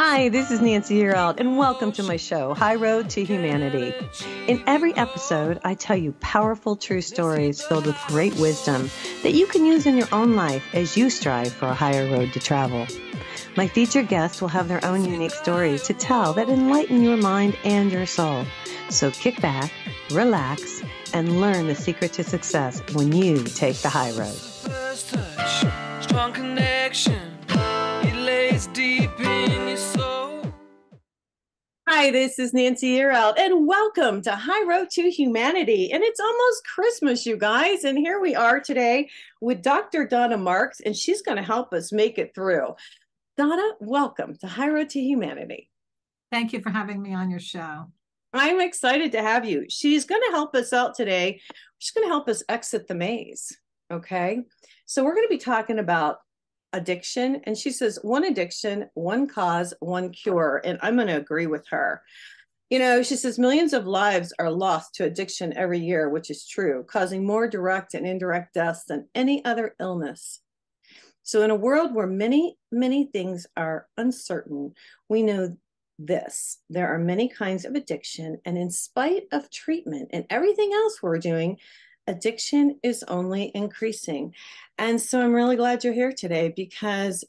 Hi, this is Nancy Yearout, and welcome to my show, High Road to Humanity. In every episode, I tell you powerful true stories filled with great wisdom that you can use in your own life as you strive for a higher road to travel. My featured guests will have their own unique stories to tell that enlighten your mind and your soul. So kick back, relax, and learn the secret to success when you take the high road. First touch, strong connection, it lays deep in your soul. Hi, this is Nancy Yearout, and welcome to High Road to Humanity. And it's almost Christmas, you guys. And here we are today with Dr. Donna Marks, and she's going to help us make it through. Donna, welcome to High Road to Humanity. Thank you for having me on your show. I'm excited to have you. She's going to help us out today. She's going to help us exit the maze. Okay. So we're going to be talking about addiction. And she says, one addiction, one cause, one cure. And I'm going to agree with her. You know, she says millions of lives are lost to addiction every year, which is true, causing more direct and indirect deaths than any other illness. So in a world where many, many things are uncertain, we know this: there are many kinds of addiction, and in spite of treatment and everything else we're doing, addiction is only increasing. And so I'm really glad you're here today, because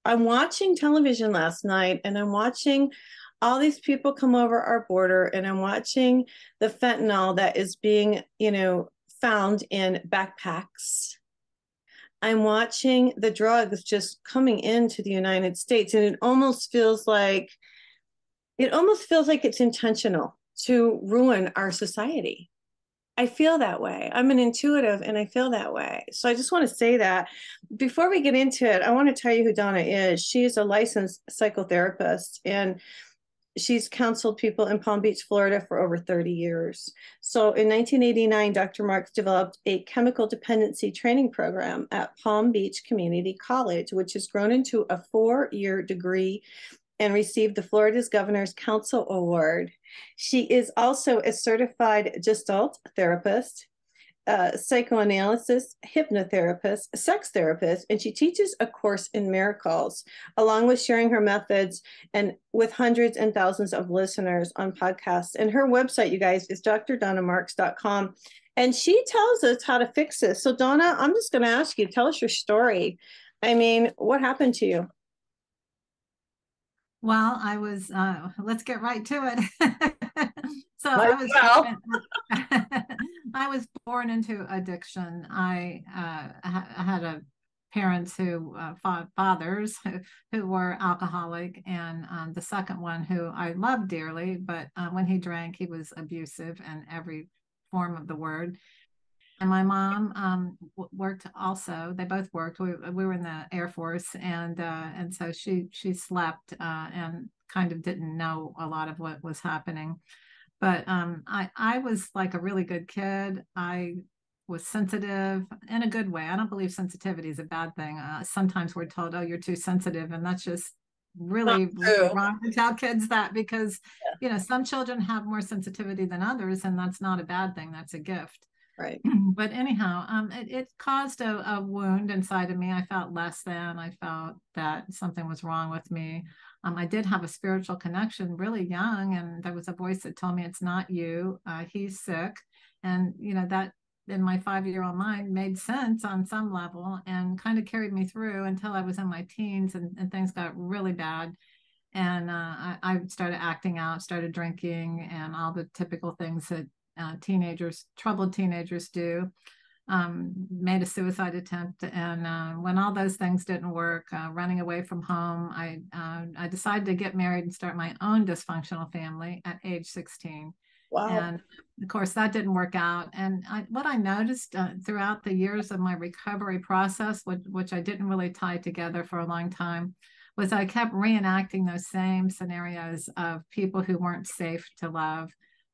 I'm watching television last night, and I'm watching all these people come over our border, and I'm watching the fentanyl that is being, found in backpacks. I'm watching the drugs just coming into the United States, and it almost feels like it's intentional to ruin our society. I feel that way. I'm an intuitive, and I feel that way. So I just want to say that. Before we get into it, I want to tell you who Donna is. She is a licensed psychotherapist, and she's counseled people in Palm Beach, Florida for over 30 years. So in 1989, Dr. Marks developed a chemical dependency training program at Palm Beach Community College, which has grown into a 4-year degree and received the Florida's Governor's Council Award. She is also a certified Gestalt therapist, psychoanalysis, hypnotherapist, sex therapist, and she teaches A Course in Miracles, along with sharing her methods and with hundreds and thousands of listeners on podcasts. And her website, you guys, is drdonnamarks.com. And she tells us how to fix this. So Donna, I'm just going to ask you, tell us your story. I mean, what happened to you? Well, I was, let's get right to it. So I was born into addiction. I had parents who, fathers who were alcoholic, and the second one who I loved dearly, but when he drank, he was abusive in every form of the word. And my mom worked also. They both worked. We were in the Air Force, and so she slept and kind of didn't know a lot of what was happening. But I was like a really good kid. I was sensitive in a good way. I don't believe sensitivity is a bad thing. Sometimes we're told, "Oh, you're too sensitive," and that's just really wrong to tell kids that, because some children have more sensitivity than others, and that's not a bad thing. That's a gift. Right. But anyhow, it caused a wound inside of me. I felt less than. I felt that something was wrong with me. I did have a spiritual connection really young, and there was a voice that told me, it's not you, he's sick. And that in my 5-year-old mind made sense on some level, and kind of carried me through until I was in my teens, and things got really bad. And I started acting out, started drinking, and all the typical things that troubled teenagers do. Made a suicide attempt, and when all those things didn't work, running away from home, I decided to get married and start my own dysfunctional family at age 16. Wow. And of course that didn't work out. And what I noticed throughout the years of my recovery process, which I didn't really tie together for a long time, was I kept reenacting those same scenarios of people who weren't safe to love.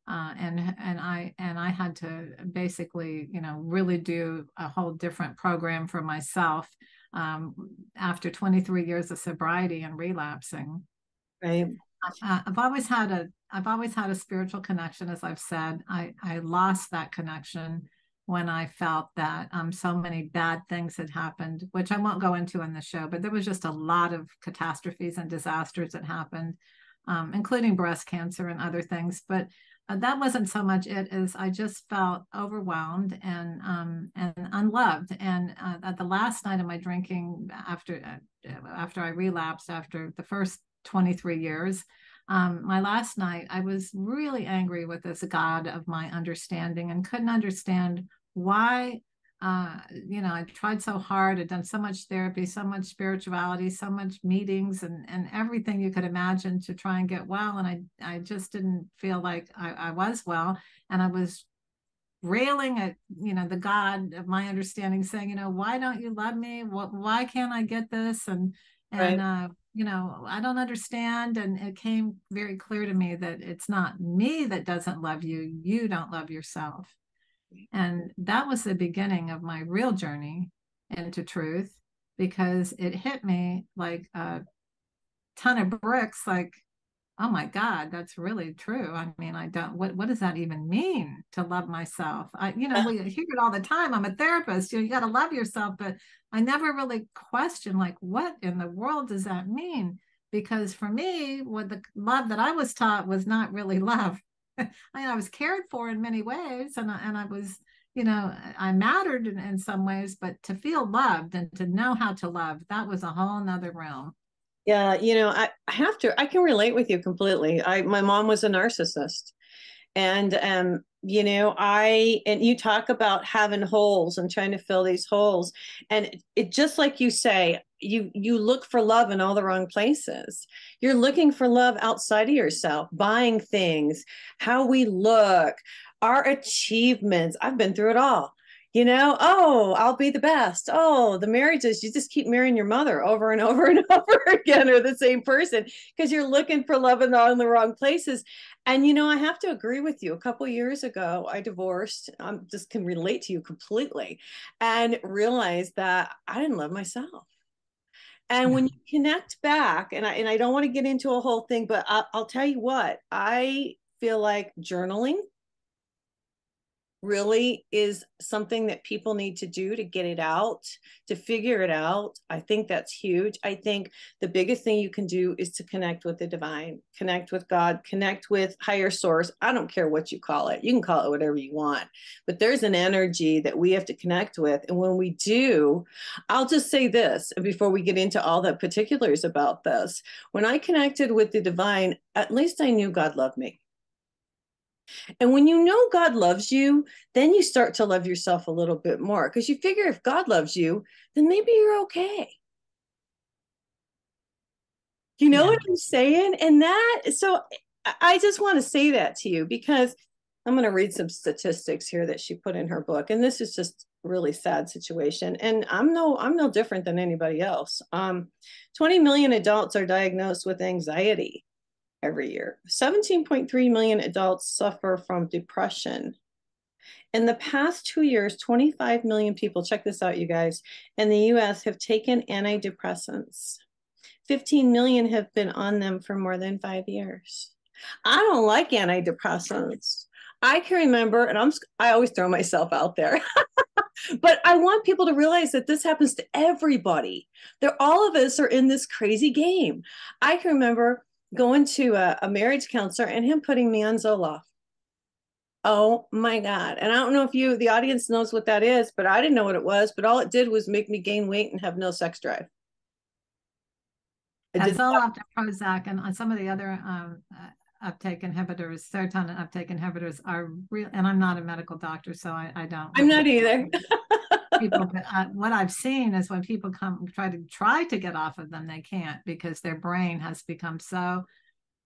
And I had to basically, really do a whole different program for myself after 23 years of sobriety and relapsing. Right. I've always had a spiritual connection, as I've said. I lost that connection when I felt that so many bad things had happened, which I won't go into in the show, but there was just a lot of catastrophes and disasters that happened, including breast cancer and other things. But that wasn't so much it as I just felt overwhelmed and unloved. And at the last night of my drinking, after I relapsed after the first 23 years, my last night, I was really angry with this God of my understanding and couldn't understand why. I tried so hard, I'd done so much therapy, so much spirituality, so much meetings and everything you could imagine to try and get well. And I just didn't feel like I was well. And I was railing at, the God of my understanding, saying, why don't you love me? Why can't I get this? And Right. I don't understand. And it came very clear to me that it's not me that doesn't love you. You don't love yourself. And that was the beginning of my real journey into truth, because it hit me like a ton of bricks, like, oh my God, that's really true. I mean, what does that even mean to love myself? We hear it all the time. I'm a therapist, you got to love yourself, but I never really questioned, like, what in the world does that mean? Because for me, what the love that I was taught was not really love. I was cared for in many ways, and I was, I mattered in some ways, but to feel loved and to know how to love, that was a whole nother realm. Yeah, I can relate with you completely. My mom was a narcissist. And and you talk about having holes and trying to fill these holes. And it just like you say, you look for love in all the wrong places. You're looking for love outside of yourself, buying things, how we look, our achievements. I've been through it all. Oh, I'll be the best. Oh, the marriages, you just keep marrying your mother over and over and over again, or the same person, because you're looking for love in all the wrong places. And I have to agree with you. A couple of years ago, I divorced. Just can relate to you completely, and realized that I didn't love myself. And when you connect back, and I don't want to get into a whole thing, but I'll tell you what, I feel like journaling really is something that people need to do to get it out, to figure it out. I think that's huge. I think the biggest thing you can do is to connect with the divine, connect with God, connect with higher source. I don't care what you call it. You can call it whatever you want, but there's an energy that we have to connect with. And when we do, I'll just say this before we get into all the particulars about this. When I connected with the divine, at least I knew God loved me. And when you know God loves you, then you start to love yourself a little bit more, because you figure if God loves you, then maybe you're okay. You know what I'm saying? And so I just want to say that to you, because I'm going to read some statistics here that she put in her book. And this is just a really sad situation. And I'm no different than anybody else. 20 million adults are diagnosed with anxiety every year. 17.3 million adults suffer from depression. In the past 2 years, 25 million people, check this out, you guys, in the US have taken antidepressants. 15 million have been on them for more than 5 years. I don't like antidepressants. I can remember, and I always throw myself out there, but I want people to realize that this happens to everybody. All of us are in this crazy game. I can remember going to a marriage counselor and him putting me on Zoloft. Oh my God. And I don't know if the audience knows what that is, but I didn't know what it was, but all it did was make me gain weight and have no sex drive. Zoloft and Prozac and some of the other uptake inhibitors, serotonin uptake inhibitors are real. And I'm not a medical doctor, so I don't. I'm not either. People, but what I've seen is when people try to get off of them, they can't, because their brain has become so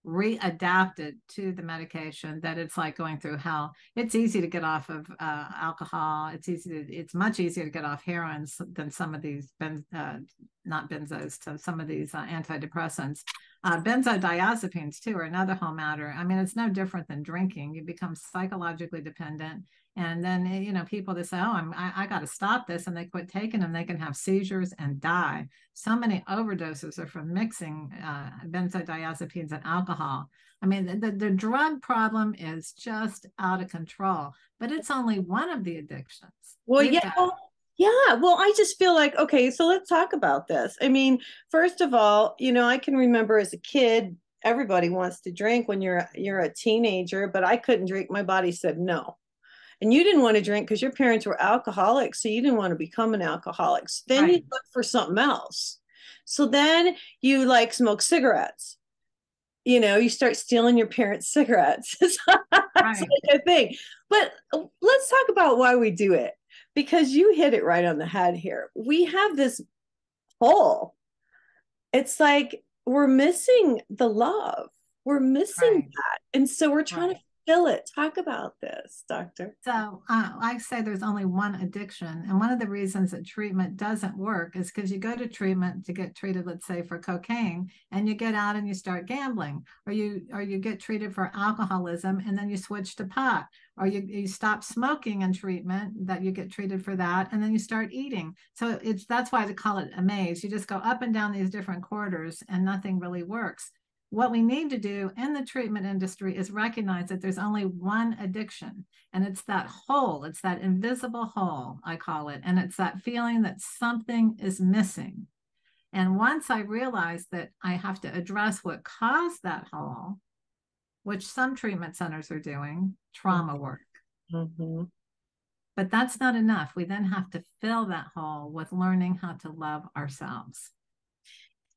readapted to the medication that it's like going through hell. It's easy to get off of alcohol. It's much easier to get off heroin than some of these not benzos, to some of these antidepressants. Benzodiazepines too are another whole matter. I mean, it's no different than drinking. You become psychologically dependent, and then people that say, "Oh, I got to stop this," and they quit taking them, they can have seizures and die. So many overdoses are from mixing benzodiazepines and alcohol. I mean, the drug problem is just out of control, but it's only one of the addictions. Well, yeah. Yeah, well, I just feel like, okay, so let's talk about this. I mean, first of all, I can remember as a kid, everybody wants to drink when you're a teenager, but I couldn't drink. My body said no. And you didn't want to drink because your parents were alcoholics, so you didn't want to become an alcoholic. So then you look for something else. So then you like smoke cigarettes. You start stealing your parents' cigarettes. It's like a thing. But let's talk about why we do it. Because you hit it right on the head here. We have this hole. It's like we're missing the love. We're missing that. And so we're trying to fill it. Talk about this, doctor. So I say there's only one addiction. And one of the reasons that treatment doesn't work is because you go to treatment to get treated, let's say, for cocaine, and you get out and you start gambling, or you get treated for alcoholism and then you switch to pot, or you stop smoking in treatment, that you get treated for that, and then you start eating. So that's why they call it a maze. You just go up and down these different corridors and nothing really works. What we need to do in the treatment industry is recognize that there's only one addiction, and it's that hole. It's that invisible hole, I call it. And it's that feeling that something is missing. And once I realize that I have to address what caused that hole, which some treatment centers are doing, trauma work. Mm-hmm. But that's not enough. We then have to fill that hole with learning how to love ourselves.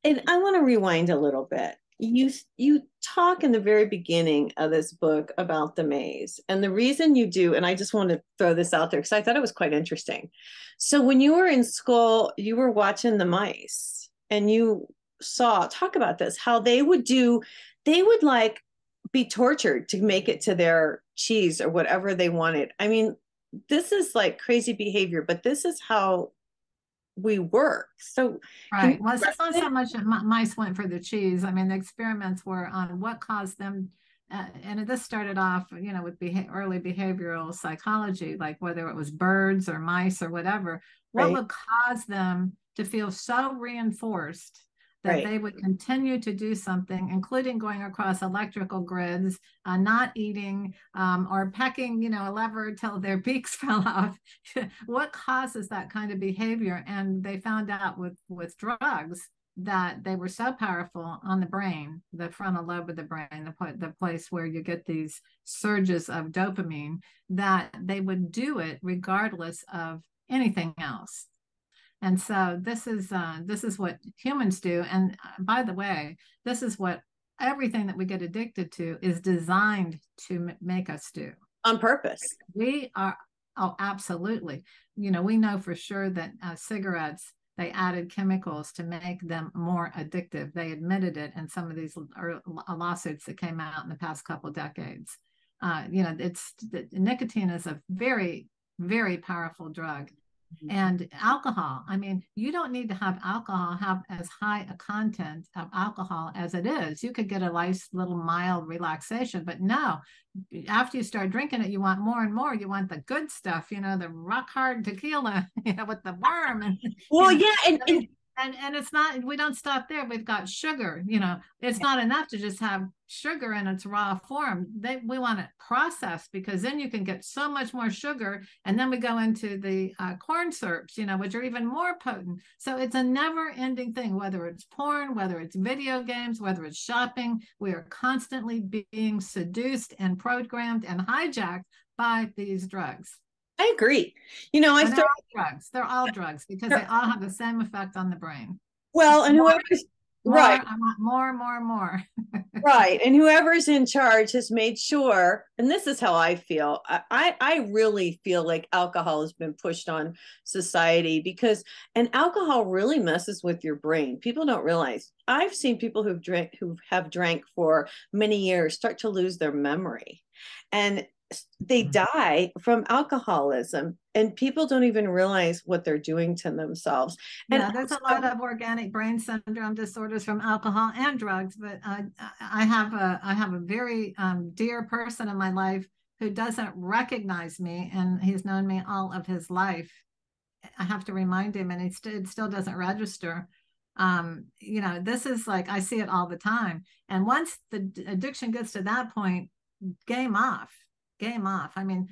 And I want to rewind a little bit. You talk in the very beginning of this book about the maze, and the reason you do, and I just want to throw this out there because I thought it was quite interesting. So when you were in school, you were watching the mice, and you talk about this, how they would like be tortured to make it to their cheese or whatever they wanted. I mean, this is like crazy behavior, but this is how we work. So well, it's not so much that mice went for the cheese. I mean, the experiments were on what caused them, and this started off with early behavioral psychology, like whether it was birds or mice or whatever, what would cause them to feel so reinforced that they would continue to do something, including going across electrical grids, not eating, or pecking, a lever until their beaks fell off. What causes that kind of behavior? And they found out with drugs that they were so powerful on the brain, the frontal lobe of the brain, the place where you get these surges of dopamine, that they would do it regardless of anything else. And so this is what humans do. And by the way, this is what everything that we get addicted to is designed to make us do. On purpose. We are, oh, absolutely. We know for sure that cigarettes, they added chemicals to make them more addictive. They admitted it in some of these lawsuits that came out in the past couple of decades. Nicotine is a very, very powerful drug. And alcohol, I mean, you don't need to have alcohol have as high a content of alcohol as it is. You could get a nice little mild relaxation, but no, after you start drinking it, you want more and more. You want the good stuff, the rock hard tequila, with the worm. And, and it's not, we don't stop there. We've got sugar, it's not enough to just have sugar in its raw form. We want it processed, because then you can get so much more sugar. And then we go into the corn syrups, which are even more potent. So it's a never ending thing, whether it's porn, whether it's video games, whether it's shopping. We are constantly being seduced and programmed and hijacked by these drugs. I agree. They're all drugs. They're all drugs because they all have the same effect on the brain. Well, and whoever's I want more. Right. And whoever's in charge has made sure, and this is how I feel. I really feel like alcohol has been pushed on society and alcohol really messes with your brain. People don't realize. I've seen people who have drank for many years start to lose their memory. And they die from alcoholism, and people don't even realize what they're doing to themselves. And Yeah, there's a lot of organic brain syndrome disorders from alcohol and drugs, but I have a very dear person in my life who doesn't recognize me, and he's known me all of his life. I have to remind him, and it still doesn't register. This is like, I see it all the time. And once the addiction gets to that point, game off, game off. I mean,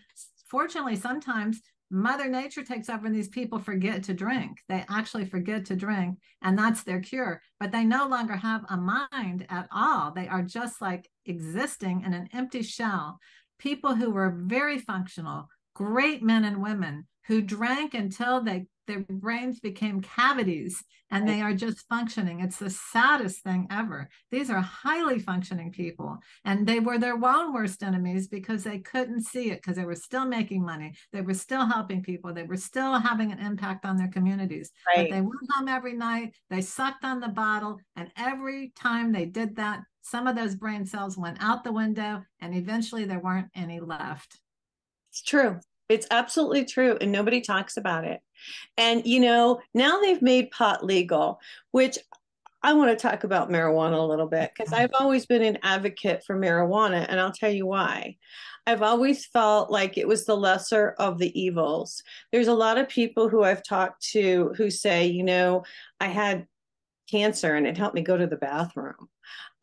fortunately, sometimes Mother Nature takes over and these people forget to drink. They actually forget to drink, and that's their cure. But they no longer have a mind at all. They are just like existing in an empty shell. People who were very functional, great men and women who drank until their brains became cavities and they are just functioning. It's the saddest thing ever. These are highly functioning people, and they were their own worst enemies because they couldn't see it, because they were still making money. They were still helping people. They were still having an impact on their communities. But they went home every night, they sucked on the bottle, and every time they did that, some of those brain cells went out the window, and eventually there weren't any left. It's true. It's absolutely true. And nobody talks about it. And, now they've made pot legal, which I want to talk about marijuana a little bit, because I've always been an advocate for marijuana. And I'll tell you why. I've always felt like it was the lesser of the evils. There's a lot of people who I've talked to who say, I had cancer and it helped me go to the bathroom.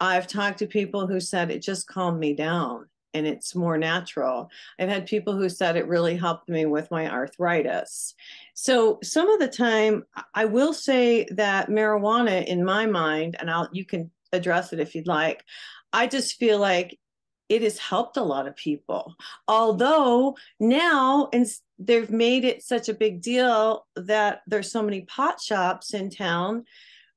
I've talked to people who said it just calmed me down and it's more natural. I've had people who said it really helped me with my arthritis. So some of the time, I will say that marijuana, in my mind, and you can address it if you'd like, I just feel like it has helped a lot of people. Although now they've made it such a big deal that there's so many pot shops in town,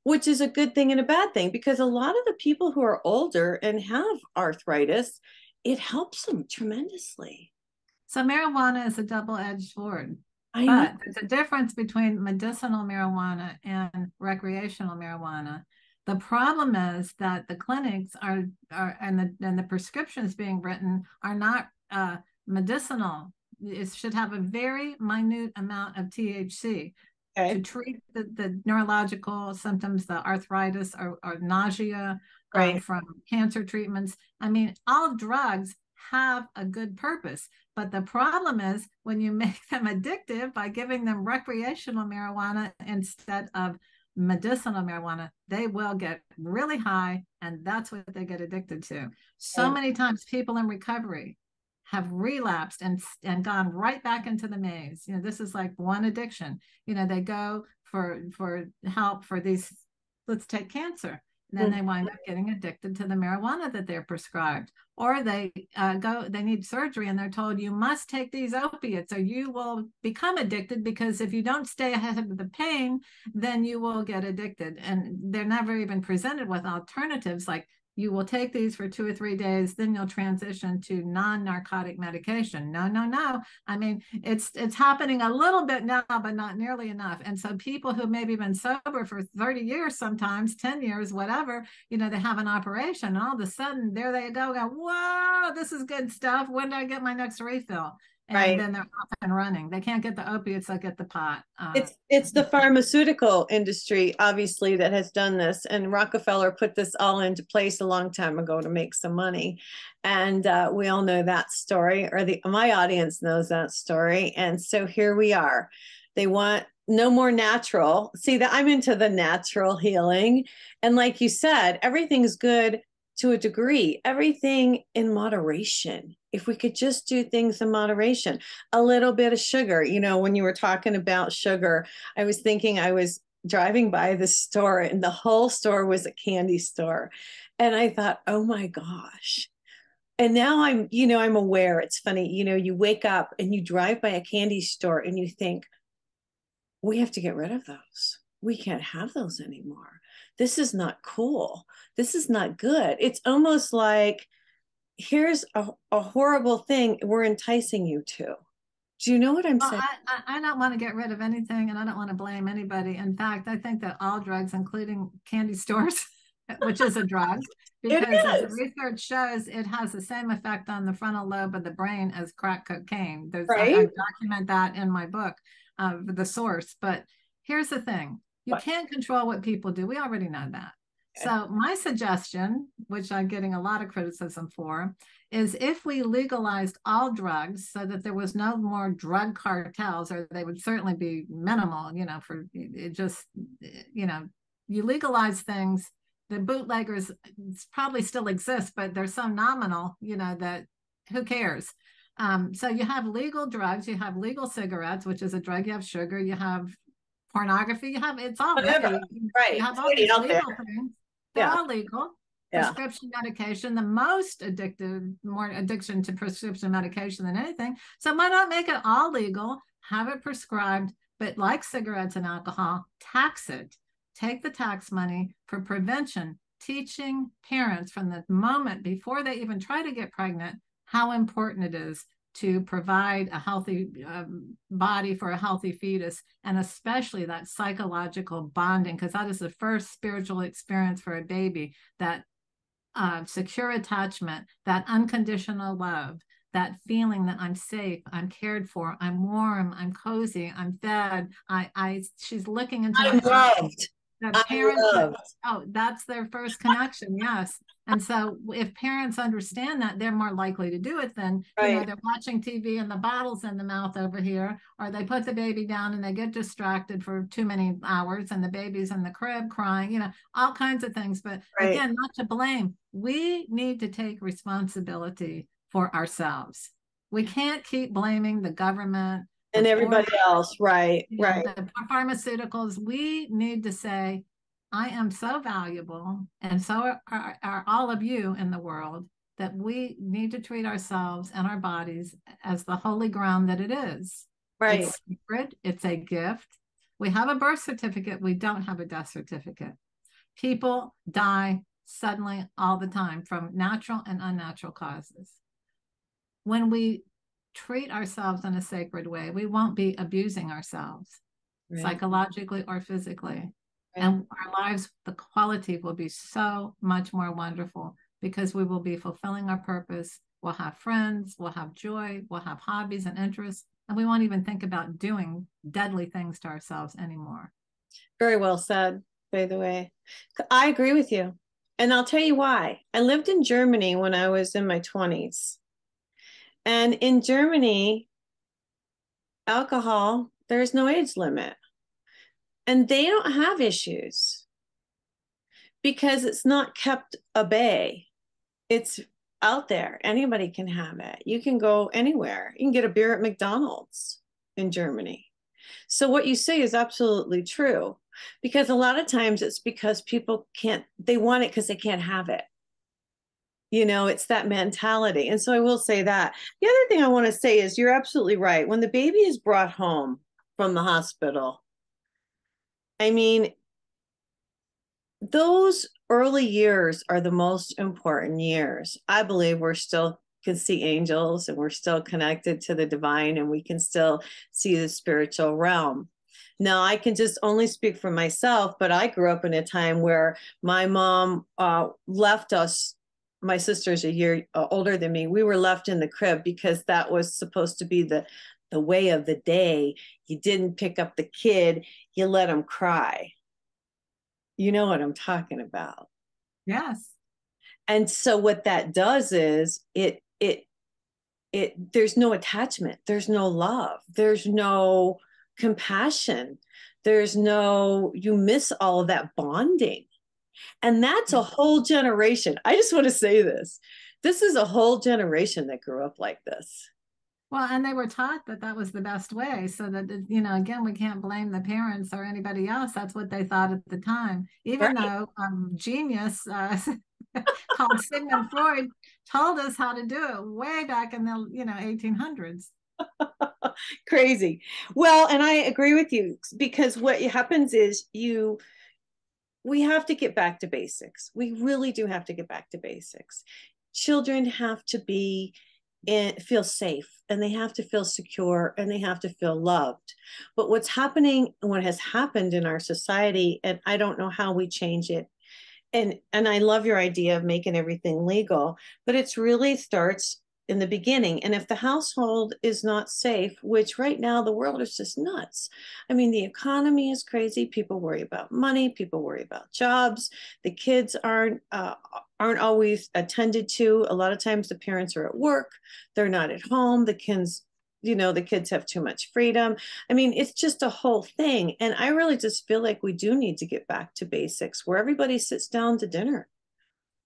which is a good thing and a bad thing, because a lot of the people who are older and have arthritis, it helps them tremendously. So marijuana is a double-edged sword. I know. But there's a difference between medicinal marijuana and recreational marijuana. The problem is that the clinics and the prescriptions being written are not medicinal. It should have a very minute amount of THC. Okay. To treat the neurological symptoms, the arthritis or nausea, right, from cancer treatments. I mean, all drugs have a good purpose, but the problem is when you make them addictive by giving them recreational marijuana instead of medicinal marijuana, they will get really high, and that's what they get addicted to. So many times people in recovery have relapsed and gone right back into the maze. This is like one addiction. They go for help for these, let's take cancer. And then they wind up getting addicted to the marijuana that they're prescribed. Or they need surgery and they're told, you must take these opiates or you will become addicted, because if you don't stay ahead of the pain, then you will get addicted. And they're never even presented with alternatives like, you will take these for 2 or 3 days, then you'll transition to non-narcotic medication. No. I mean, it's happening a little bit now, but not nearly enough. And so people who maybe been sober for 30 years, sometimes 10 years, whatever, they have an operation, and all of a sudden there they go, whoa, this is good stuff. When do I get my next refill? And then they're off and running. They can't get the opiates, they get the pot. It's the pharmaceutical industry, obviously, that has done this. And Rockefeller put this all into place a long time ago to make some money. And we all know that story, or my audience knows that story. And so here we are. They want no more natural. See, that I'm into the natural healing. And like you said, everything's good to a degree, everything in moderation. If we could just do things in moderation, a little bit of sugar. When you were talking about sugar, I was thinking, I was driving by the store and the whole store was a candy store. And I thought, oh my gosh. And now I'm aware. It's funny, you wake up and you drive by a candy store and you think, we have to get rid of those. We can't have those anymore. This is not cool. This is not good. It's almost like, here's a horrible thing we're enticing you to. Do you know what I'm saying? I don't want to get rid of anything, and I don't want to blame anybody. In fact, I think that all drugs, including candy stores, which is a drug, because as the is. research shows, it has the same effect on the frontal lobe of the brain as crack cocaine. I Right? document that in my book, the source. But here's the thing: you What? can't control what people do. We already know that. So my suggestion, which I'm getting a lot of criticism for, is if we legalized all drugs so that there was no more drug cartels, or they would certainly be minimal, for it just, you legalize things, the bootleggers probably still exist, but they're so nominal, that who cares? So you have legal drugs, you have legal cigarettes, which is a drug, you have sugar, you have pornography, it's all Whatever. ready. Right. You have It's all already these out there. legal things. They're Yeah. all legal. Yeah. Prescription medication, the most addictive, more addiction to prescription medication than anything. So why not make it all legal, have it prescribed, but like cigarettes and alcohol, tax it. Take the tax money for prevention, teaching parents from the moment before they even try to get pregnant how important it is to provide a healthy body for a healthy fetus, and especially that psychological bonding, because that is the first spiritual experience for a baby, that secure attachment, that unconditional love, that feeling that I'm safe, I'm cared for, I'm warm, I'm cozy, I'm fed. She's looking into I'm my eyes. loved. The I'm parents, loved. that's their first connection. Yes. And so if parents understand that, they're more likely to do it than, Right. they're watching TV and the bottle's in the mouth over here, or they put the baby down and they get distracted for too many hours and the baby's in the crib crying, all kinds of things. But Right. again, not to blame. We need to take responsibility for ourselves. We can't keep blaming the government And everybody else. Right. Right. the pharmaceuticals. We need to say, I am so valuable, and so are all of you in the world, that we need to treat ourselves and our bodies as the holy ground that it is. Right. It's sacred. It's a gift. We have a birth certificate. We don't have a death certificate. People die suddenly all the time from natural and unnatural causes. When we treat ourselves in a sacred way, we won't be abusing ourselves, right, psychologically or physically. Right. And our lives, the quality will be so much more wonderful, because we will be fulfilling our purpose. We'll have friends, we'll have joy, we'll have hobbies and interests, and we won't even think about doing deadly things to ourselves anymore. Very well said, by the way. I agree with you. And I'll tell you why. I lived in Germany when I was in my 20s. And in Germany, alcohol, there's no age limit. And they don't have issues because it's not kept at bay. It's out there. Anybody can have it. You can go anywhere. You can get a beer at McDonald's in Germany. So what you say is absolutely true, because a lot of times it's because people they want it because they can't have it. It's that mentality. And so I will say that. The other thing I want to say is you're absolutely right. When the baby is brought home from the hospital, I mean, those early years are the most important years. I believe we're still can see angels, and we're still connected to the divine, and we can still see the spiritual realm. Now, I can just only speak for myself, but I grew up in a time where my mom left us. My sister's a year older than me. We were left in the crib because that was supposed to be the way of the day. You didn't pick up the kid, you let him cry. You know what I'm talking about. Yes. And so what that does is there's no attachment, there's no love, there's no compassion, you miss all of that bonding. And that's a whole generation. I just want to say this. This is a whole generation that grew up like this. Well, and they were taught that that was the best way. So that, again, we can't blame the parents or anybody else. That's what they thought at the time. Even though genius called Sigmund Freud told us how to do it way back in the 1800s. Crazy. Well, and I agree with you, because what happens is we have to get back to basics. We really do have to get back to basics. Children have to feel safe, and they have to feel secure, and they have to feel loved. But what has happened in our society, and I don't know how we change it, And I love your idea of making everything legal, but it's really starts in the beginning. And if the household is not safe, which right now the world is just nuts. I mean, the economy is crazy. People worry about money. People worry about jobs. The kids aren't always attended to. A lot of times the parents are at work. They're not at home. The kids have too much freedom. I mean, it's just a whole thing. And I really just feel like we do need to get back to basics where everybody sits down to dinner.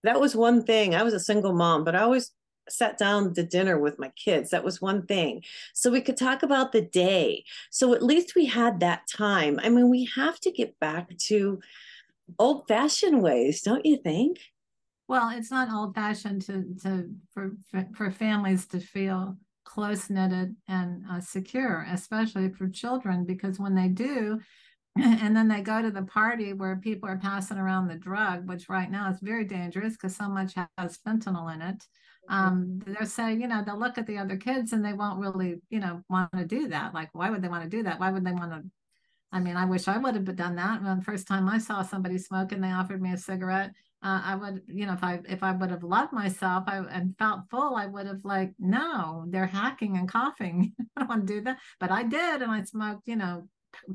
That was one thing. I was a single mom, but I always sat down to dinner with my kids. That was one thing. So we could talk about the day. So at least we had that time. I mean, we have to get back to old fashioned ways, don't you think? Well, it's not old fashioned for families to feel close knitted and secure, especially for children, because when they do, and then they go to the party where people are passing around the drug, which right now is very dangerous because so much has fentanyl in it. They'll say, they'll look at the other kids and they won't really, want to do that. Like, why would they want to do that? Why would they want to? I mean, I wish I would have done that. When the first time I saw somebody smoking, they offered me a cigarette. I would, if I would have loved myself and felt full, I would have like, no, they're hacking and coughing. I don't want to do that. But I did, and I smoked,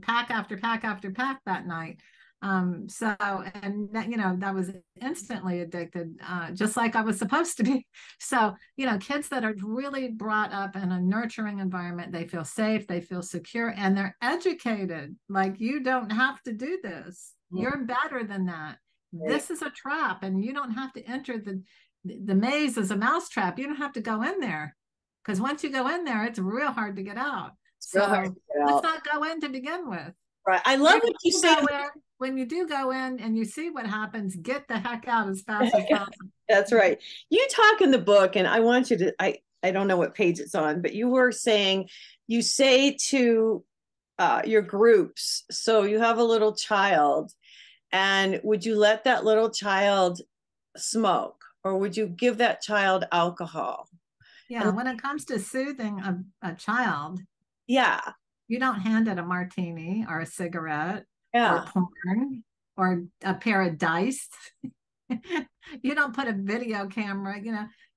pack after pack after pack that night. And that, that was instantly addicted, just like I was supposed to be. So, kids that are really brought up in a nurturing environment, they feel safe, they feel secure, and they're educated. Like, you don't have to do this. You're better than that. This is a trap, and you don't have to enter the maze as a mousetrap. You don't have to go in there, because once you go in there, it's real hard to get out. So let's not go in to begin with. Right. I love what you say. When you do go in and you see what happens, get the heck out as fast as possible. That's right. You talk in the book, and I want you to, I don't know what page it's on, but you were saying, you say to your groups, so you have a little child, and would you let that little child smoke, or would you give that child alcohol? Yeah, when it comes to soothing a child, yeah, you don't hand it a martini or a cigarette or porn or a pair of dice. You don't put a video camera,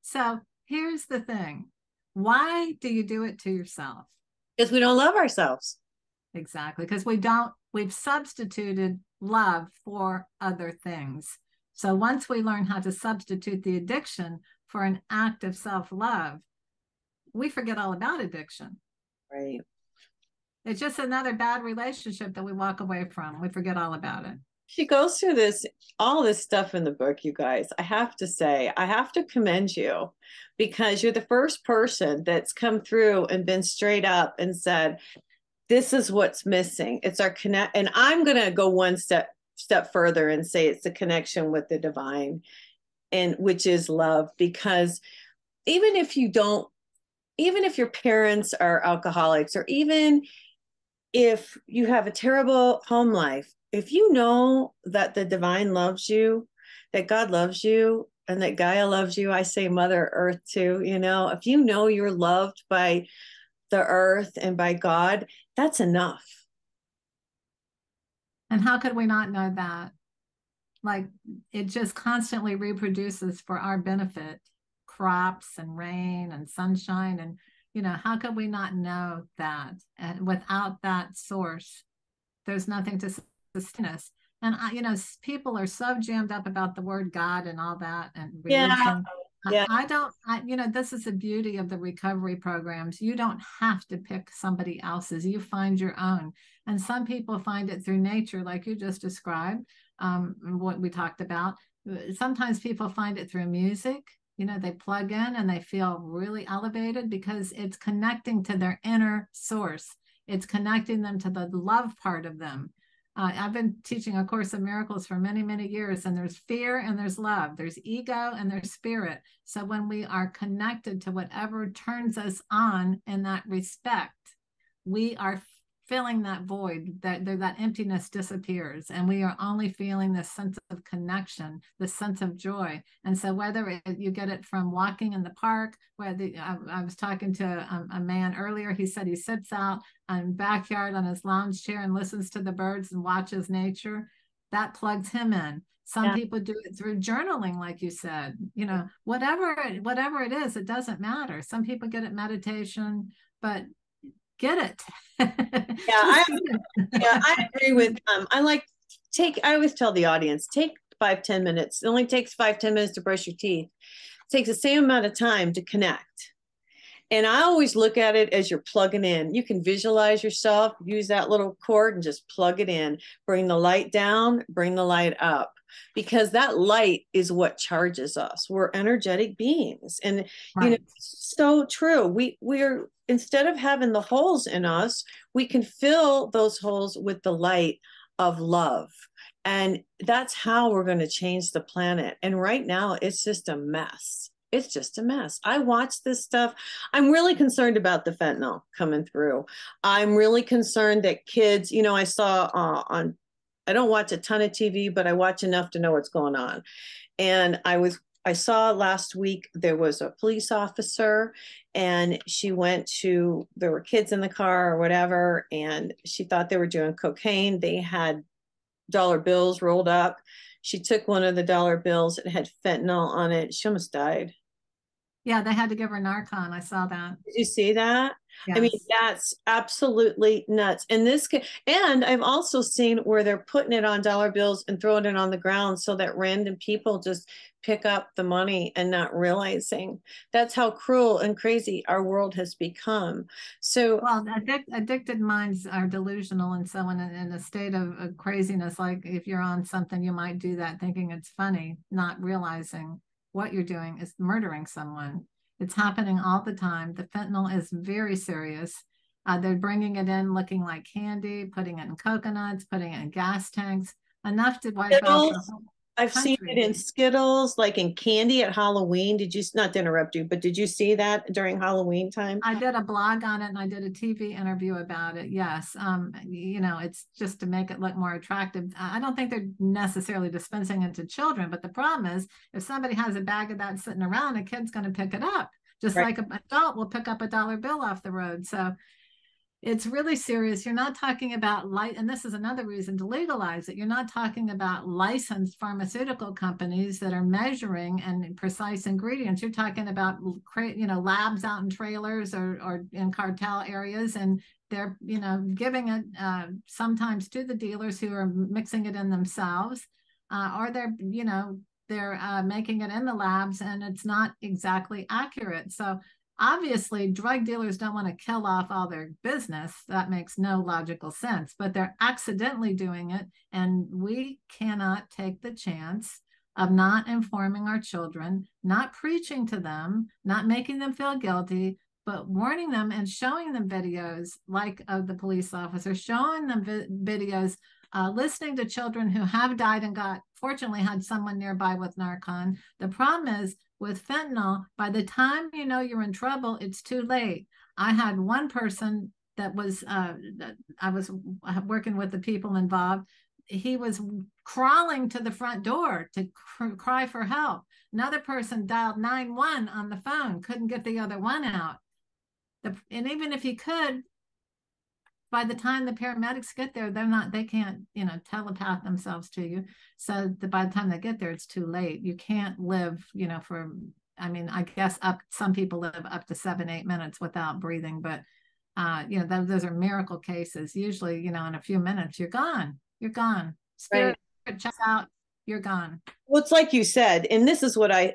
So here's the thing. Why do you do it to yourself? Because we don't love ourselves. Exactly. Because we've substituted love for other things. So once we learn how to substitute the addiction for an act of self-love, we forget all about addiction. Right. It's just another bad relationship that we walk away from. We forget all about it. She goes through all this stuff in the book, you guys. I have to say, I have to commend you, because you're the first person that's come through and been straight up and said, this is what's missing. It's our connect. And I'm going to go one step further and say it's the connection with the divine, and which is love. Because even if your parents are alcoholics, or even if you have a terrible home life, if you know that the divine loves you, that God loves you, and that Gaia loves you, I say Mother Earth too, if you know you're loved by the earth and by God, that's enough. And how could we not know that? Like, it just constantly reproduces for our benefit, crops and rain and sunshine. And, how could we not know that? And without that source, there's nothing to sustain us. And, people are so jammed up about the word God and all that and religion. Yeah. This is the beauty of the recovery programs. You don't have to pick somebody else's. You find your own. And some people find it through nature, like you just described, what we talked about. Sometimes people find it through music. They plug in and they feel really elevated because it's connecting to their inner source. It's connecting them to the love part of them. I've been teaching A Course in Miracles for many, many years, and there's fear and there's love. There's ego and there's spirit. So when we are connected to whatever turns us on in that respect, we are filling that void, that emptiness disappears, and we are only feeling this sense of connection, this sense of joy. And so whether you get it from walking in the park, I was talking to a man earlier, he said he sits out in the backyard on his lounge chair and listens to the birds and watches nature. That plugs him in. Some people do it through journaling, like you said. You know, whatever it is, it doesn't matter. Some people get it meditation, but get it. Yeah, I agree with I always tell the audience, take 5-10 minutes. It only takes 5-10 minutes to brush your teeth. It takes the same amount of time to connect. And I always look at it as you're plugging in. You can visualize yourself, use that little cord and just plug it in. Bring the light down, bring the light up, because that light is what charges us. We're energetic beings. And, you know, so true. We're, instead of having the holes in us, we can fill those holes with the light of love. And that's how we're going to change the planet. And right now, it's just a mess. It's just a mess. I watch this stuff. I'm really concerned about the fentanyl coming through. I'm really concerned that kids, you know, I saw I don't watch a ton of TV, but I watch enough to know what's going on. And I saw last week there was a police officer and she there were kids in the car or whatever, and she thought they were doing cocaine. They had dollar bills rolled up. She took one of the dollar bills. It had fentanyl on it. She almost died. Yeah, they had to give her Narcan. I saw that. Did you see that? Yes. I mean, that's absolutely nuts. And I've also seen where they're putting it on dollar bills and throwing it on the ground so that random people just pick up the money and not realizing. That's how cruel and crazy our world has become. So, well, addicted minds are delusional, and so in a state of craziness, like if you're on something, you might do that thinking it's funny, not realizing what you're doing is murdering someone. It's happening all the time. The fentanyl is very serious. They're bringing it in looking like candy, putting it in coconuts, putting it in gas tanks, enough to wipe out the whole I've country. seen it in Skittles, like in candy at Halloween. Did you, not to interrupt you, but did you see that during Halloween time? I did a blog on it and I did a TV interview about it. Yes. You know, it's just to make it look more attractive. I don't think they're necessarily dispensing it to children, but the problem is if somebody has a bag of that sitting around, a kid's going to pick it up, just like an adult will pick up a dollar bill off the road. So it's really serious. You're not talking about and this is another reason to legalize it. You're not talking about licensed pharmaceutical companies that are measuring and precise ingredients. You're talking about, you know, labs out in trailers or in cartel areas, and they're, you know, giving it sometimes to the dealers who are mixing it in themselves, or they're, you know, they're making it in the labs, and it's not exactly accurate. So obviously, drug dealers don't want to kill off all their business. That makes no logical sense, but they're accidentally doing it. And we cannot take the chance of not informing our children, not preaching to them, not making them feel guilty, but warning them and showing them videos like of the police officer, showing them videos, listening to children who have died and fortunately had someone nearby with Narcan. The problem is, with fentanyl, by the time you know you're in trouble, it's too late. I had one person that was, I was working with the people involved. He was crawling to the front door to cry for help. Another person dialed 911 on the phone, couldn't get the other one out. And even if he could, by the time the paramedics get there, they can't, you know, telepath themselves to you. So by the time they get there, it's too late. You can't live, you know, I guess some people live up to 7-8 minutes without breathing, but, you know, those are miracle cases. Usually, you know, in a few minutes, you're gone. Spirit checks out, you're gone. Well, it's like you said, and this is what I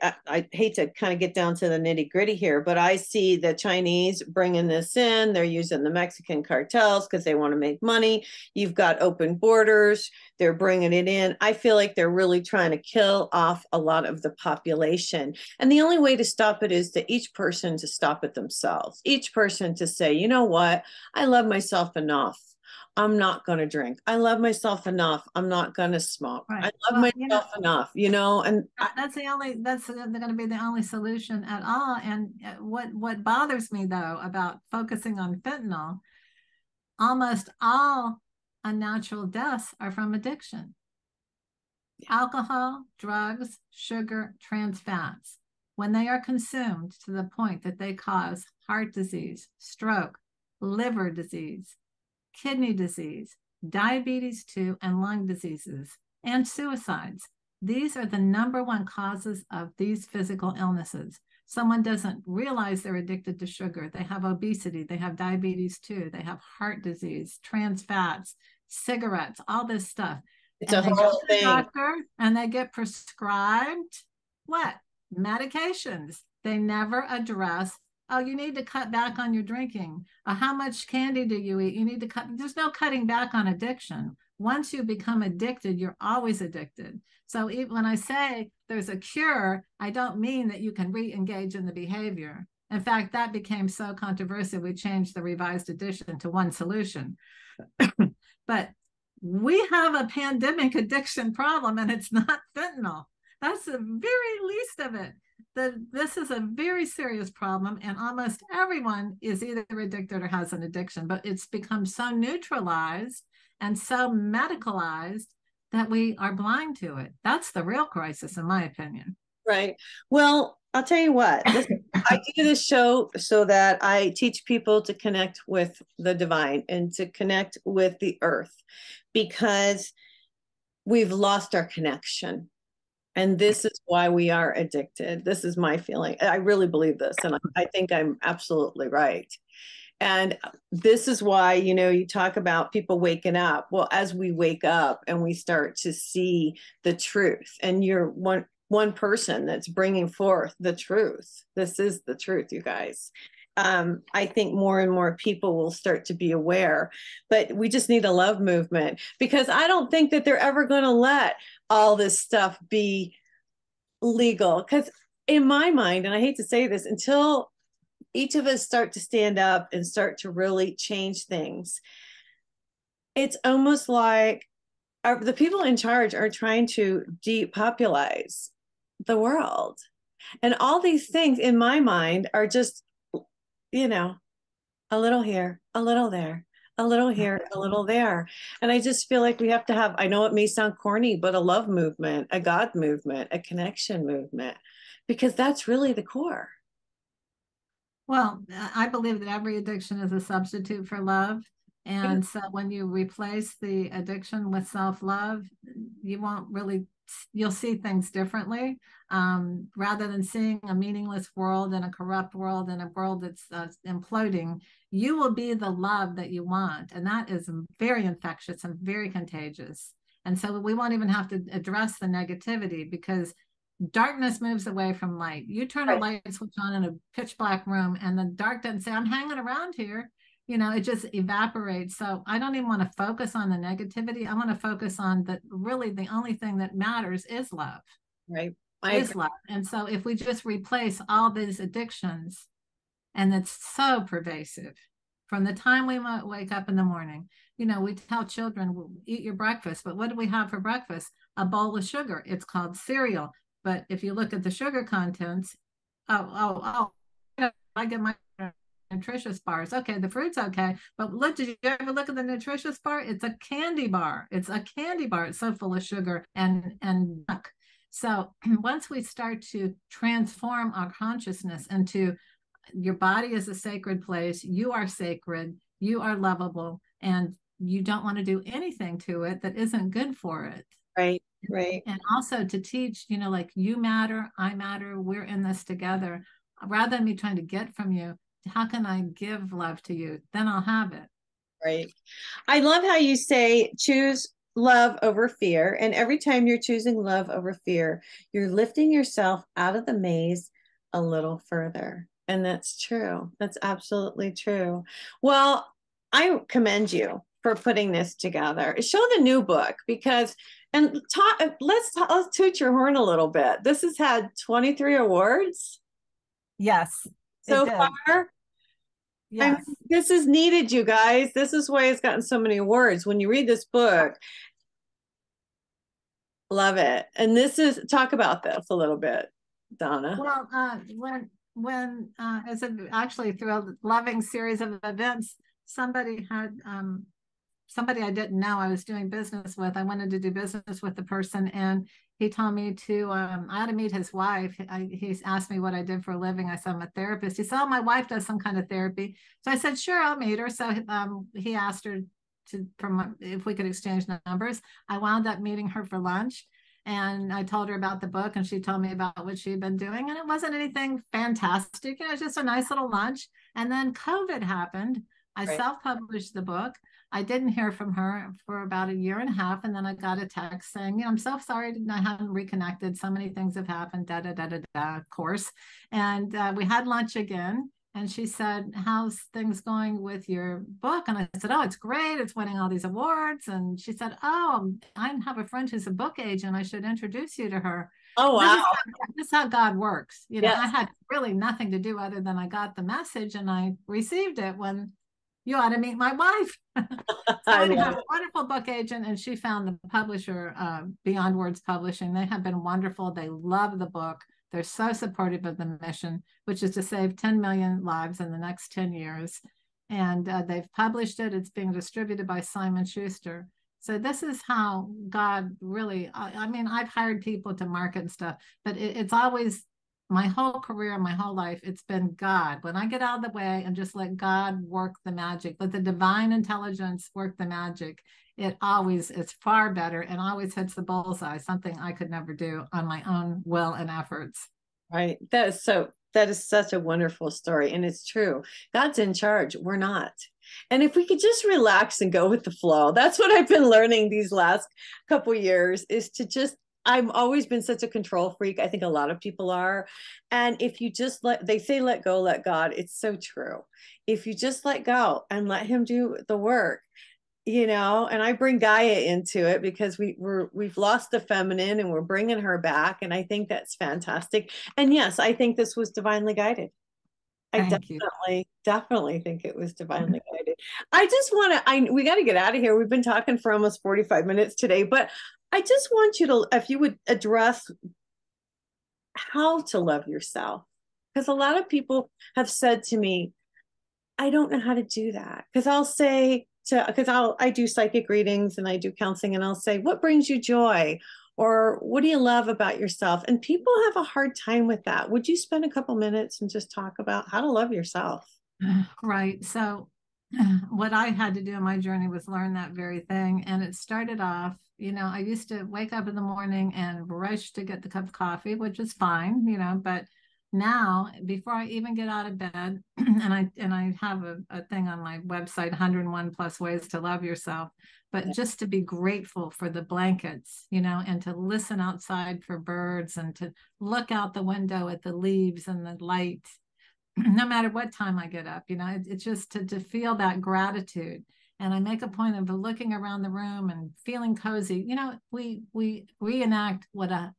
hate to kind of get down to the nitty gritty here, but I see the Chinese bringing this in. They're using the Mexican cartels because they want to make money. You've got open borders. They're bringing it in. I feel like they're really trying to kill off a lot of the population. And the only way to stop it is to each person to stop it themselves. Each person to say, you know what? I love myself enough. I'm not going to drink. I love myself enough. I'm not going to smoke. Right. I love myself enough, you know, and that's going to be the only solution at all. And what bothers me though, about focusing on fentanyl, almost all unnatural deaths are from addiction. Yeah. Alcohol, drugs, sugar, trans fats, when they are consumed to the point that they cause heart disease, stroke, liver disease, kidney disease, diabetes 2, and lung diseases, and suicides. these are the #1 causes of these physical illnesses. Someone doesn't realize they're addicted to sugar. They have obesity, they have diabetes too, they have heart disease, trans fats, cigarettes, all this stuff. It's and a they go whole to the thing. doctor and they get prescribed what? Medications. They never address, oh, you need to cut back on your drinking. How much candy do you eat? You need to cut. There's no cutting back on addiction. Once you become addicted, you're always addicted. So even when I say there's a cure, I don't mean that you can re-engage in the behavior. In fact, that became so controversial, we changed the revised edition to one solution. But we have a pandemic addiction problem, and it's not fentanyl. That's the very least of it. This is a very serious problem, and almost everyone is either addicted or has an addiction, but it's become so neutralized and so medicalized that we are blind to it. That's the real crisis, in my opinion. Right. Well, I'll tell you what, I do this show so that I teach people to connect with the divine and to connect with the earth, because we've lost our connection. And this is why we are addicted. This is my feeling. I really believe this, and I think I'm absolutely right. And this is why, you talk about people waking up. Well, as we wake up and we start to see the truth, and you're one person that's bringing forth the truth. This is the truth, you guys. I think more and more people will start to be aware, but we just need a love movement, because I don't think that they're ever going to let all this stuff be legal. Because in my mind, and I hate to say this, until each of us start to stand up and start to really change things, it's almost like the people in charge are trying to depopulize the world. And all these things in my mind are just, a little here, a little there, a little here, a little there. And I just feel like we have to have, I know it may sound corny, but a love movement, a God movement, a connection movement, because that's really the core. Well, I believe that every addiction is a substitute for love. And so when you replace the addiction with self-love, you'll see things differently. Rather than seeing a meaningless world and a corrupt world and a world that's imploding, you will be the love that you want. And that is very infectious and very contagious. And so we won't even have to address the negativity, because darkness moves away from light. You turn a light switch on in a pitch black room, and the dark doesn't say, I'm hanging around here. It just evaporates. So I don't even want to focus on the negativity. I want to focus on that. Really, the only thing that matters is love. Right. Is love. And so if we just replace all these addictions, and it's so pervasive from the time we wake up in the morning, we tell children, eat your breakfast, but what do we have for breakfast? A bowl of sugar. It's called cereal. But if you look at the sugar contents, I get my nutritious bars. Okay, the fruit's okay, but did you ever look at the nutritious bar? It's a candy bar. It's a candy bar. It's so full of sugar and junk. So once we start to transform our consciousness into, your body is a sacred place, you are sacred, you are lovable, and you don't want to do anything to it that isn't good for it. Right. Right. And also to teach, like, you matter, I matter, we're in this together. Rather than me trying to get from you, how can I give love to you? Then I'll have it. Right. I love how you say choose love over fear. And every time you're choosing love over fear, you're lifting yourself out of the maze a little further. And that's true. That's absolutely true. Well, I commend you for putting this together. Show the new book, because, and let's toot your horn a little bit. This has had 23 awards. Yes. So far. Yes. This is needed, you guys. This is why it's gotten so many awards. When you read this book, love it. And talk about this a little bit, Donna. Well, when actually through a loving series of events, somebody I didn't know I was doing business with. I wanted to do business with the person, and he told me I had to meet his wife. He asked me what I did for a living. I said, I'm a therapist. He said, oh, my wife does some kind of therapy. So I said, sure, I'll meet her. So he asked her if we could exchange numbers. I wound up meeting her for lunch. And I told her about the book, and she told me about what she'd been doing. And it wasn't anything fantastic. It was just a nice little lunch. And then COVID happened. I Right. self-published the book. I didn't hear from her for about a year and a half. And then I got a text saying, I'm so sorry I haven't reconnected. So many things have happened, da, da, da, da, da, of course. And we had lunch again. And she said, how's things going with your book? And I said, oh, it's great. It's winning all these awards. And she said, oh, I have a friend who's a book agent. I should introduce you to her. Oh, wow. This is how God works. Yes. I had really nothing to do other than I got the message and I received it when you ought to meet my wife. So I have a wonderful book agent, and she found the publisher, Beyond Words Publishing. They have been wonderful. They love the book. They're so supportive of the mission, which is to save 10 million lives in the next 10 years. And they've published it. It's being distributed by Simon Schuster. So this is how God really, I mean, I've hired people to market and stuff, but it's always my whole career, my whole life, it's been God. When I get out of the way and just let God work the magic, let the divine intelligence work the magic, it always is far better and always hits the bullseye, something I could never do on my own will and efforts. Right. That is such a wonderful story. And it's true. God's in charge. We're not. And if we could just relax and go with the flow, that's what I've been learning these last couple years, is to just, I've always been such a control freak. I think a lot of people are. And if you just they say, let go, let God. It's so true. If you just let go and let him do the work, and I bring Gaia into it because we've lost the feminine and we're bringing her back. And I think that's fantastic. And yes, I think this was divinely guided. I definitely think it was divinely guided. I just want to, we got to get out of here. We've been talking for almost 45 minutes today, but I just want you to, if you would address how to love yourself, because a lot of people have said to me, I don't know how to do that. Because I'll say, I do psychic readings and I do counseling, and I'll say, what brings you joy? Or what do you love about yourself? And people have a hard time with that. Would you spend a couple minutes and just talk about how to love yourself? Right. So what I had to do in my journey was learn that very thing. And it started off, I used to wake up in the morning and rush to get the cup of coffee, which is fine, but now, before I even get out of bed, and I have a thing on my website, 101 plus ways to love yourself, but just to be grateful for the blankets, and to listen outside for birds and to look out the window at the leaves and the light, no matter what time I get up, it's just to feel that gratitude. And I make a point of looking around the room and feeling cozy. We reenact what a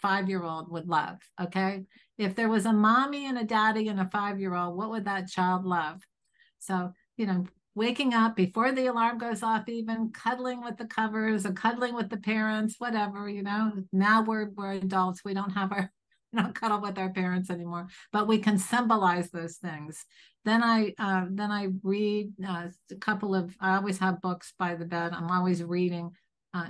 5-year-old would love. Okay. If there was a mommy and a daddy and a 5-year-old, what would that child love? So, waking up before the alarm goes off, even cuddling with the covers or cuddling with the parents, whatever, now we're adults. We don't cuddle with our parents anymore, but we can symbolize those things. Then I read a couple of, I always have books by the bed. I'm always reading.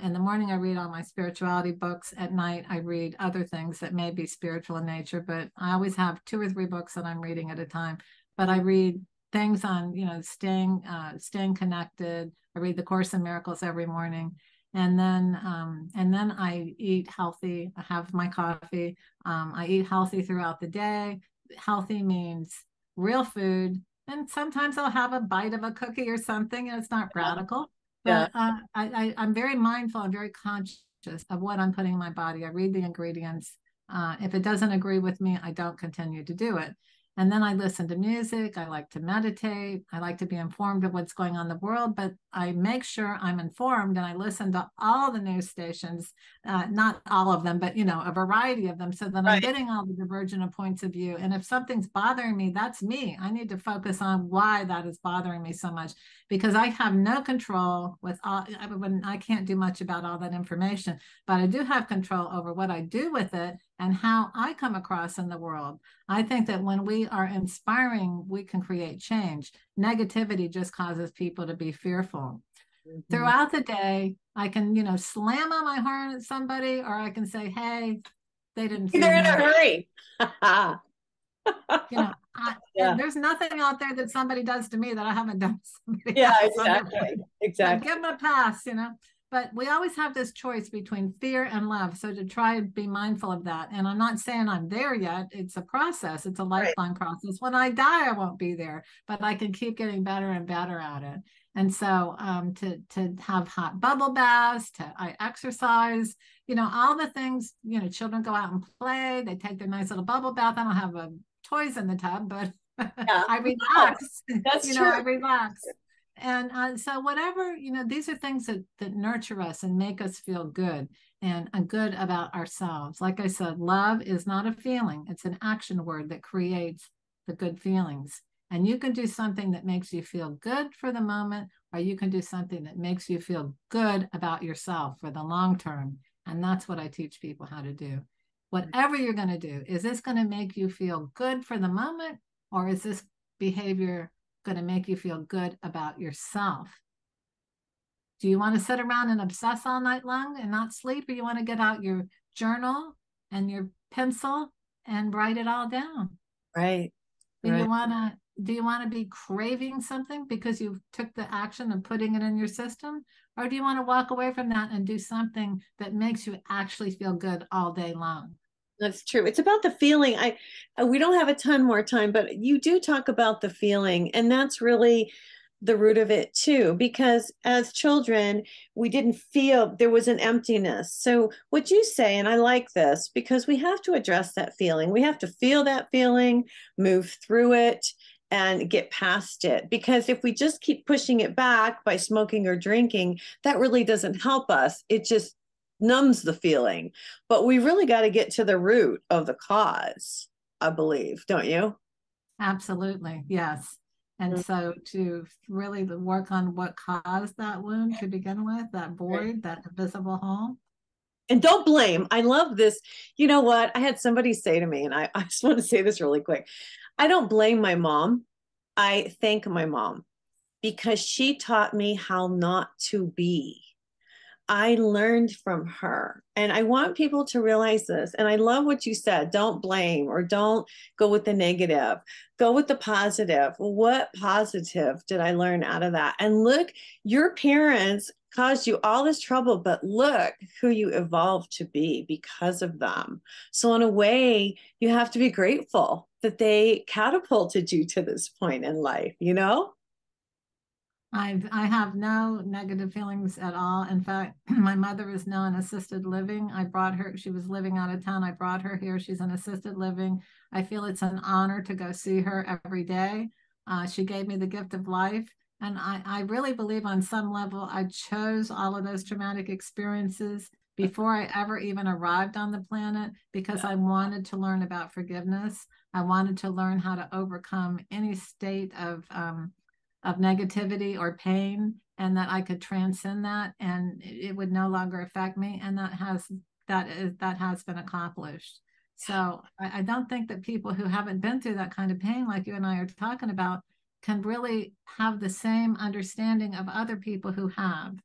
In the morning, I read all my spirituality books. At night, I read other things that may be spiritual in nature, but I always have 2 or 3 books that I'm reading at a time. But I read things on, staying connected. I read the Course in Miracles every morning. And then I eat healthy. I have my coffee. I eat healthy throughout the day. Healthy means real food. And sometimes I'll have a bite of a cookie or something. And it's not radical. But I'm very mindful. I'm very conscious of what I'm putting in my body. I read the ingredients. If it doesn't agree with me, I don't continue to do it. And then I listen to music. I like to meditate. I like to be informed of what's going on in the world, but I make sure I'm informed and I listen to all the news stations, not all of them, but, a variety of them, so that I'm getting all the divergent points of view. And if something's bothering me, that's me. I need to focus on why that is bothering me so much, because I have no control with when I can't do much about all that information, but I do have control over what I do with it and how I come across in the world. I think that when we are inspiring, we can create change. Negativity just causes people to be fearful. Mm-hmm. Throughout the day, I can, slam on my horn at somebody, or I can say, hey, they didn't feel They're in a hurry. There's nothing out there that somebody does to me that I haven't done to somebody else. Exactly. Give them a pass, But we always have this choice between fear and love. So to try and be mindful of that. And I'm not saying I'm there yet. It's a process. It's a Right. lifelong process. When I die, I won't be there, but I can keep getting better and better at it. And so to have hot bubble baths, I exercise, all the things, children go out and play, they take their nice little bubble bath. I don't have toys in the tub, but Yeah. I relax. That's true. I relax. And so whatever, these are things that nurture us and make us feel good and good about ourselves. Like I said, love is not a feeling. It's an action word that creates the good feelings. And you can do something that makes you feel good for the moment, or you can do something that makes you feel good about yourself for the long term. And that's what I teach people how to do. Whatever you're going to do, is this going to make you feel good for the moment, or is this behavior going to make you feel good about yourself? Do you want to sit around and obsess all night long and not sleep, or you want to get out your journal and your pencil and write it all down? Right. Do you want to be craving something because you took the action of putting it in your system? Or do you want to walk away from that and do something that makes you actually feel good all day long? That's true. It's about the feeling. We don't have a ton more time, but you do talk about the feeling, and that's really the root of it too, because as children, we didn't feel, there was an emptiness. So what you say, and I like this, because we have to address that feeling. We have to feel that feeling, move through it, and get past it. Because if we just keep pushing it back by smoking or drinking, that really doesn't help us. It just numbs the feeling. But we really got to get to the root of the cause, I believe, don't you? Absolutely. Yes. And so to really work on what caused that wound to begin with, that void, that invisible hole. And don't blame. I love this. You know what? I had somebody say to me, and I just want to say this really quick. I don't blame my mom. I thank my mom because she taught me how not to be. I learned from her. And I want people to realize this. And I love what you said. Don't blame or don't go with the negative. Go with the positive. What positive did I learn out of that? And look, your parents caused you all this trouble, but look who you evolved to be because of them. So, in a way, you have to be grateful that they catapulted you to this point in life, you know? I have no negative feelings at all. In fact, my mother is now in assisted living. I brought her, she was living out of town. I brought her here. She's in assisted living. I feel it's an honor to go see her every day. She gave me the gift of life. And I really believe on some level, I chose all of those traumatic experiences before I ever even arrived on the planet because I wanted to learn about forgiveness. I wanted to learn how to overcome any state of negativity or pain, and that I could transcend that and it would no longer affect me. And that has been accomplished. So I don't think that people who haven't been through that kind of pain, like you and I are talking about, can really have the same understanding of other people who have,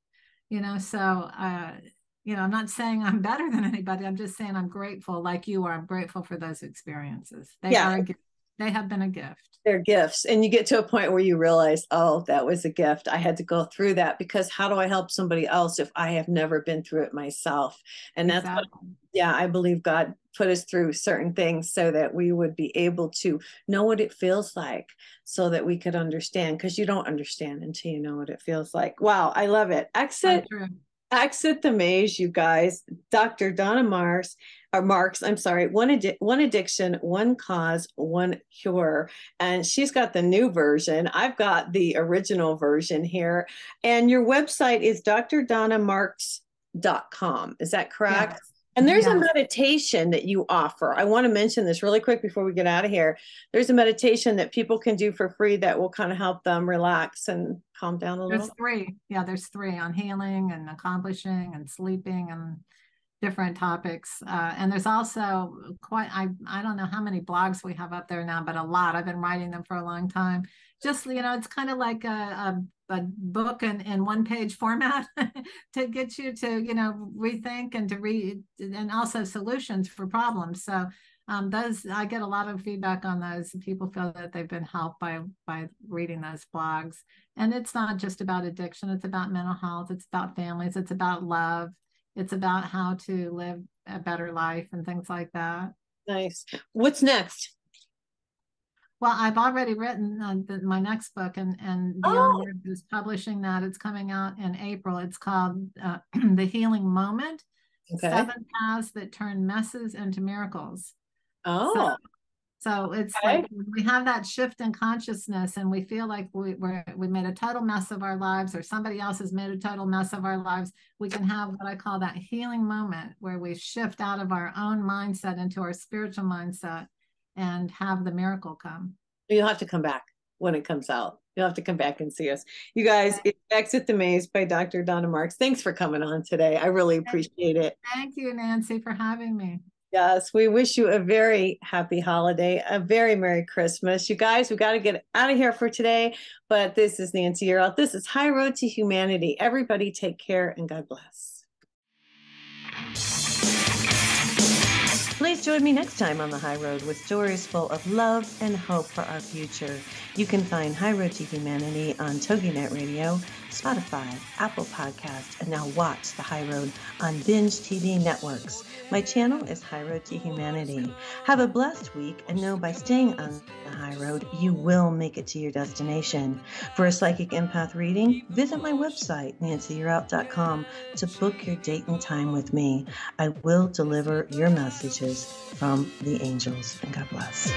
so I'm not saying I'm better than anybody. I'm just saying I'm grateful, like you are. I'm grateful for those experiences. They have been a gift. They're gifts. And you get to a point where you realize, oh, that was a gift. I had to go through that because how do I help somebody else if I have never been through it myself? And that's exactly. I believe God put us through certain things so that we would be able to know what it feels like so that we could understand, because you don't understand until you know what it feels like. Wow, I love it. Exit the maze, you guys. Dr. Donna Marks, I'm sorry, one addiction, one cause, one cure. And she's got the new version. I've got the original version here. And your website is drdonnamarks.com. Is that correct? Yes. And there's Yes. a meditation that you offer. I want to mention this really quick before we get out of here. There's a meditation that people can do for free that will kind of help them relax and calm down a little. There's three. Yeah, there's three on healing and accomplishing and sleeping and different topics. And there's also I don't know how many blogs we have up there now, but a lot. I've been writing them for a long time. Just, it's kind of like a book in one page format to get you to, rethink and to read, and also solutions for problems. So Those, I get a lot of feedback on those. People feel that they've been helped by reading those blogs. And it's not just about addiction. It's about mental health. It's about families. It's about love. It's about how to live a better life and things like that. Nice. What's next? Well, I've already written my next book, and Beyond Words is publishing that. It's coming out in April. It's called The Healing Moment, Okay. 7 Paths That Turn Messes into Miracles. Oh. So it's like we have that shift in consciousness and we feel like we made a total mess of our lives, or somebody else has made a total mess of our lives. We can have what I call that healing moment where we shift out of our own mindset into our spiritual mindset and have the miracle come. You'll have to come back when it comes out. You'll have to come back and see us. You guys, it's Exit the Maze by Dr. Donna Marks. Thanks for coming on today. I really appreciate it. Thank you, Nancy, for having me. Yes, we wish you a very happy holiday, a very Merry Christmas. You guys, we got to get out of here for today, but this is Nancy Yearout. This is High Road to Humanity. Everybody take care and God bless. Please join me next time on the High Road with stories full of love and hope for our future. You can find High Road to Humanity on TogiNet Radio, Spotify, Apple Podcasts, and now watch the High Road on Binge TV networks. My channel is High Road to Humanity. Have a blessed week, and know by staying on the High Road, you will make it to your destination. For a psychic empath reading, visit my website, nancyyearout.com, to book your date and time with me. I will deliver your messages from the angels, and God bless.